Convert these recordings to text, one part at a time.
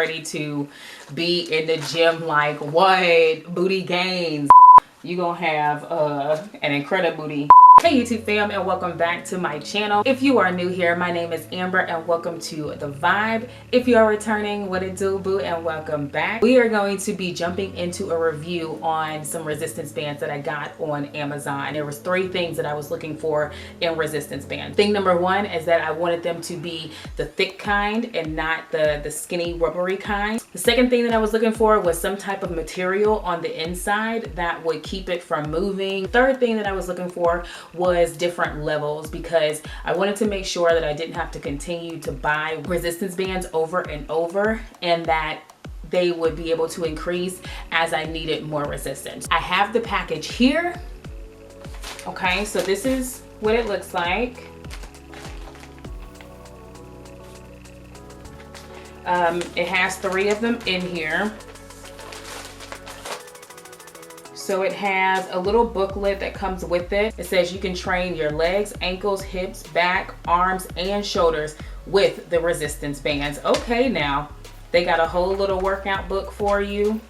ready to be in the gym like what? Booty gains. You gonna have an incredible booty. Hey YouTube fam, and welcome back to my channel. If you are new here, my name is Amber and welcome to The Vibe. If you are returning, what it do, boo, and welcome back. We are going to be jumping into a review on some resistance bands that I got on Amazon. There was 3 things that I was looking for in resistance bands. Thing number 1 is that I wanted them to be the thick kind and not the skinny rubbery kind. The second thing that I was looking for was some type of material on the inside that would keep it from moving. Third thing that I was looking for was different levels, because I wanted to make sure that I didn't have to continue to buy resistance bands over and over, and that they would be able to increase as I needed more resistance. I have the package here. Okay, so this is what it looks like. It has 3 of them in here. So it has a little booklet that comes with it. It says you can train your legs, ankles, hips, back, arms, and shoulders with the resistance bands. Okay, now they got a whole little workout book for you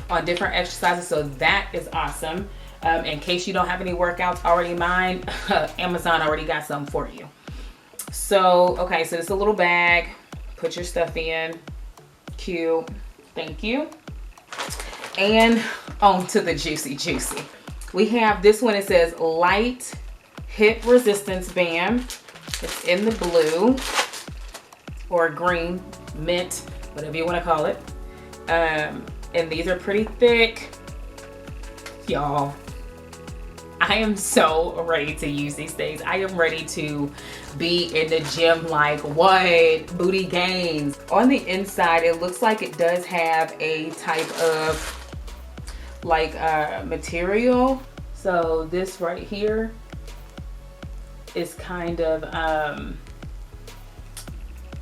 on different exercises, so that is awesome. In case you don't have any workouts already mined, Amazon already got some for you. So, okay, so it's a little bag. Put your stuff in. Cute. Thank you. And on to the juicy. We have this one. It says light hip resistance band. It's in the blue or green, mint, whatever you want to call it. And these are pretty thick. Y'all, I am so ready to use these things. I am ready to be in the gym like what? Booty gains. On the inside, it looks like it does have a type of like material. So this right here is kind of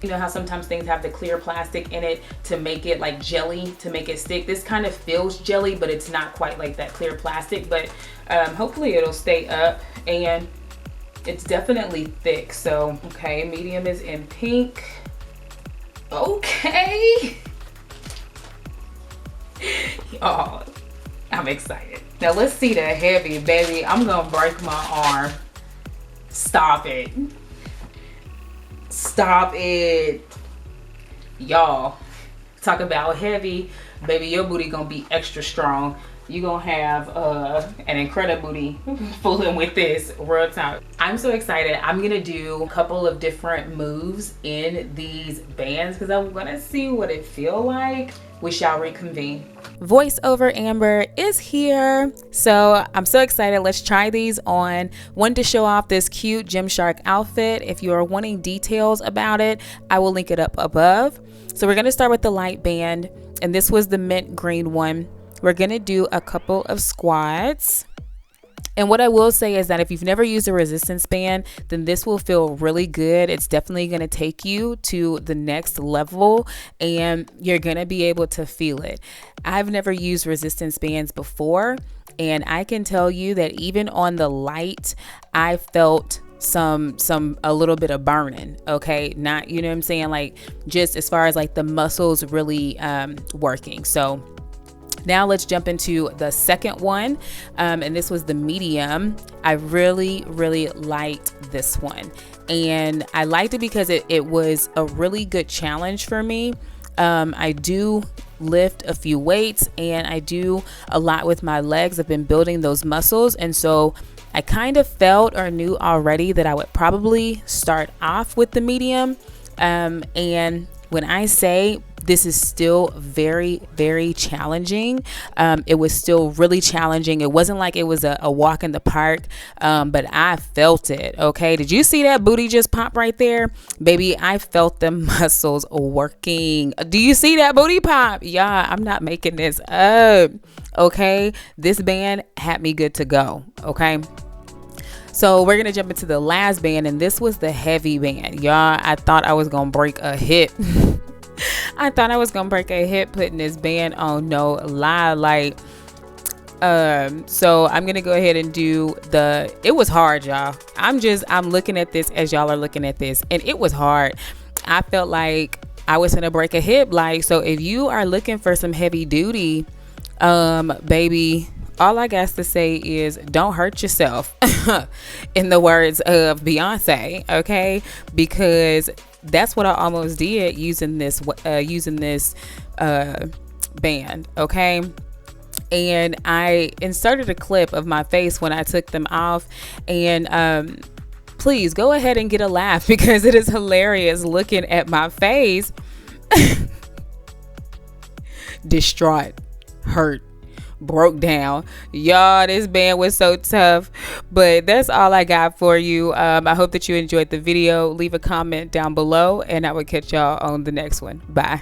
you know how sometimes things have the clear plastic in it to make it like jelly, to make it stick. This kind of feels jelly, but it's not quite like that clear plastic, but hopefully it'll stay up, and it's definitely thick. So okay, medium is in pink. Okay. Oh, I'm excited. Now let's see the heavy, baby. I'm gonna break my arm. Stop it. Stop it. Y'all, talk about heavy, baby, your booty gonna be extra strong. You gonna have an incredible booty fooling with this real time. I'm so excited. I'm gonna do a couple of different moves in these bands because I want to see what it feel like. We shall reconvene. Voiceover Amber is here. So I'm so excited. Let's try these on. Wanted to show off this cute Gymshark outfit. If you are wanting details about it, I will link it up above. So we're gonna start with the light band, and this was the mint green one. We're gonna do a couple of squats. And what I will say is that if you've never used a resistance band, then this will feel really good. It's definitely going to take you to the next level, and you're going to be able to feel it. I've never used resistance bands before, and I can tell you that even on the light, I felt a little bit of burning. Okay, not, you know what I'm saying, like just as far as like the muscles really working. So now let's jump into the second one, and this was the medium. I really liked this one, and I liked it because it was a really good challenge for me. I do lift a few weights, and I do a lot with my legs. I've been building those muscles, and so I kind of felt or knew already that I would probably start off with the medium. And when I say this is still very challenging, it was still really challenging. It wasn't like it was a walk in the park, but I felt it. Okay, did you see that booty just pop right there? Baby, I felt the muscles working. Do you see that booty pop? Yeah, I'm not making this up. Okay, this band had me good to go. Okay, so we're gonna jump into the last band, and this was the heavy band. Y'all, I thought I was gonna break a hip. I thought I was gonna break a hip putting this band on, no lie. Like so I'm gonna go ahead and do it was hard, y'all. I'm looking at this as y'all are looking at this, and it was hard. I felt like I was gonna break a hip. Like, so if you are looking for some heavy duty, baby, all I got to say is don't hurt yourself, in the words of Beyonce, okay? Because that's what I almost did using this band, okay? And I inserted a clip of my face when I took them off, and please go ahead and get a laugh, because it is hilarious looking at my face. Distraught, hurt, broke down. Y'all, this band was so tough. But that's all I got for you. I hope that you enjoyed the video. Leave a comment down below, and I will catch y'all on the next one. Bye.